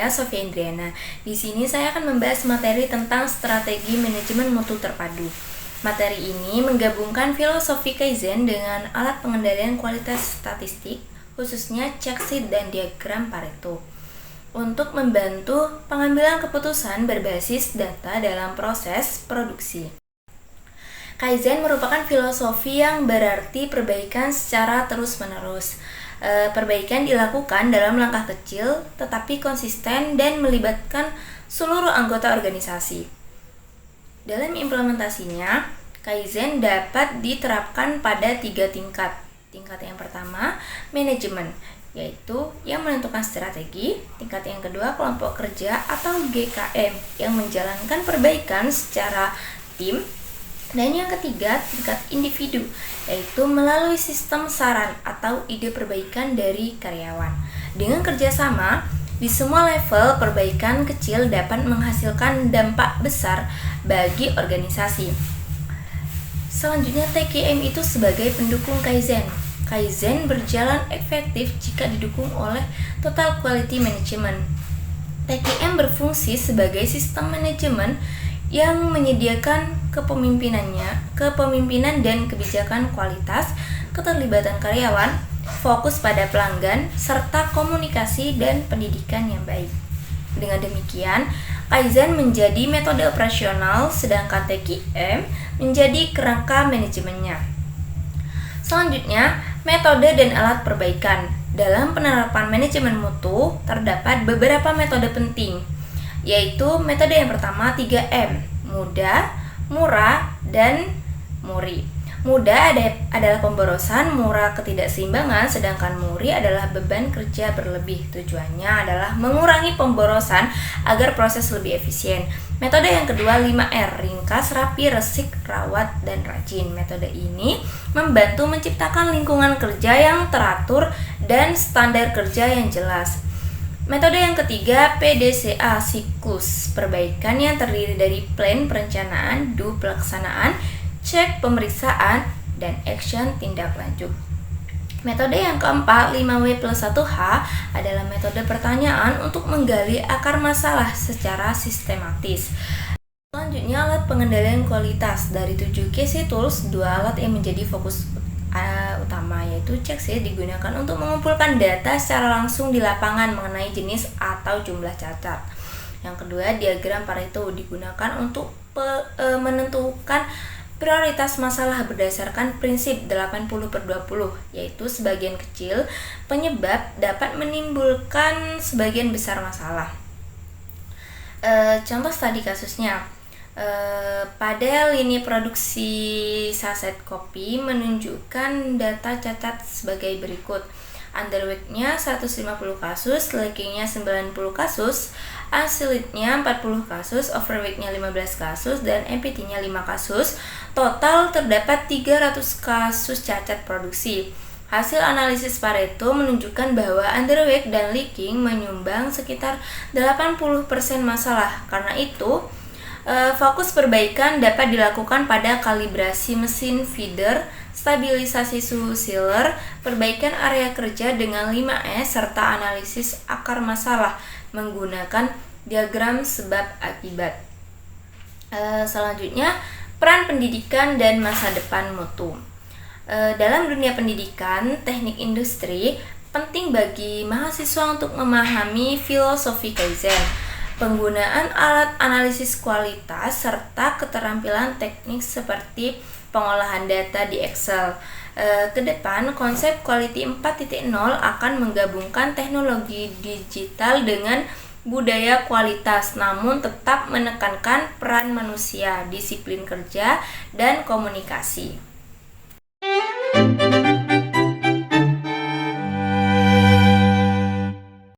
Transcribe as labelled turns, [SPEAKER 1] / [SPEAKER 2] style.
[SPEAKER 1] saya Sofia Indriana. Di sini saya akan membahas materi tentang strategi manajemen mutu terpadu. Materi ini menggabungkan filosofi Kaizen dengan alat pengendalian kualitas statistik, khususnya check sheet dan diagram Pareto, untuk membantu pengambilan keputusan berbasis data dalam proses produksi. Kaizen merupakan filosofi yang berarti perbaikan secara terus-menerus. Perbaikan dilakukan dalam langkah kecil tetapi konsisten dan melibatkan seluruh anggota organisasi. Dalam implementasinya, Kaizen dapat diterapkan pada 3 tingkat. Tingkat yang pertama, manajemen, yaitu yang menentukan strategi. Tingkat yang kedua, kelompok kerja atau GKM, yang menjalankan perbaikan secara tim. Dan yang ketiga, tingkat individu, yaitu melalui sistem saran atau ide perbaikan dari karyawan. Dengan kerjasama, di semua level perbaikan kecil dapat menghasilkan dampak besar bagi organisasi. Selanjutnya, TQM itu sebagai pendukung Kaizen. Kaizen berjalan efektif jika didukung oleh Total Quality Management. TQM berfungsi sebagai sistem manajemen yang menyediakan kepemimpinan dan kebijakan kualitas, keterlibatan karyawan, fokus pada pelanggan, serta komunikasi dan pendidikan yang baik. Dengan demikian, Kaizen menjadi metode operasional, sedangkan TQM menjadi kerangka manajemennya. Selanjutnya, metode dan alat perbaikan. Dalam penerapan manajemen mutu, terdapat beberapa metode penting, yaitu metode yang pertama 3M, mudah, murah, dan muri. Mudah adalah pemborosan, murah ketidakseimbangan, sedangkan muri adalah beban kerja berlebih. Tujuannya adalah mengurangi pemborosan agar proses lebih efisien. Metode yang kedua 5R, ringkas, rapi, resik, rawat, dan rajin. Metode ini membantu menciptakan lingkungan kerja yang teratur dan standar kerja yang jelas. Metode yang ketiga, PDCA, siklus perbaikan, yang terdiri dari plan, perencanaan, do, pelaksanaan, cek, pemeriksaan, dan action, tindak lanjut. Metode yang keempat, 5W+1H, adalah metode pertanyaan untuk menggali akar masalah secara sistematis. Selanjutnya, alat pengendalian kualitas. Dari 7 KC tools, 2 alat yang menjadi fokus utama, yaitu check sheet, digunakan untuk mengumpulkan data secara langsung di lapangan mengenai jenis atau jumlah cacat. Yang kedua, diagram Pareto, digunakan untuk menentukan prioritas masalah berdasarkan prinsip 80/20, yaitu sebagian kecil penyebab dapat menimbulkan sebagian besar masalah. Contoh studi kasusnya, pada lini produksi saset kopi menunjukkan data cacat sebagai berikut. Underweight-nya 150 kasus, lackingnya 90 kasus, unsealed-nya 40 kasus, overweight-nya 15 kasus, dan MPT-nya 5 kasus. Total terdapat 300 kasus cacat produksi. Hasil analisis Pareto menunjukkan bahwa underweight dan leaking menyumbang sekitar 80% masalah. Karena itu, fokus perbaikan dapat dilakukan pada kalibrasi mesin feeder, stabilisasi suhu sealer, perbaikan area kerja dengan 5S, serta analisis akar masalah menggunakan diagram sebab akibat. Selanjutnya, peran pendidikan dan masa depan mutu. Dalam dunia pendidikan, teknik industri penting bagi mahasiswa untuk memahami filosofi Kaizen, penggunaan alat analisis kualitas, serta keterampilan teknik seperti pengolahan data di Excel. Ke depan, konsep Quality 4.0 akan menggabungkan teknologi digital dengan budaya kualitas, namun tetap menekankan peran manusia, disiplin kerja, dan komunikasi.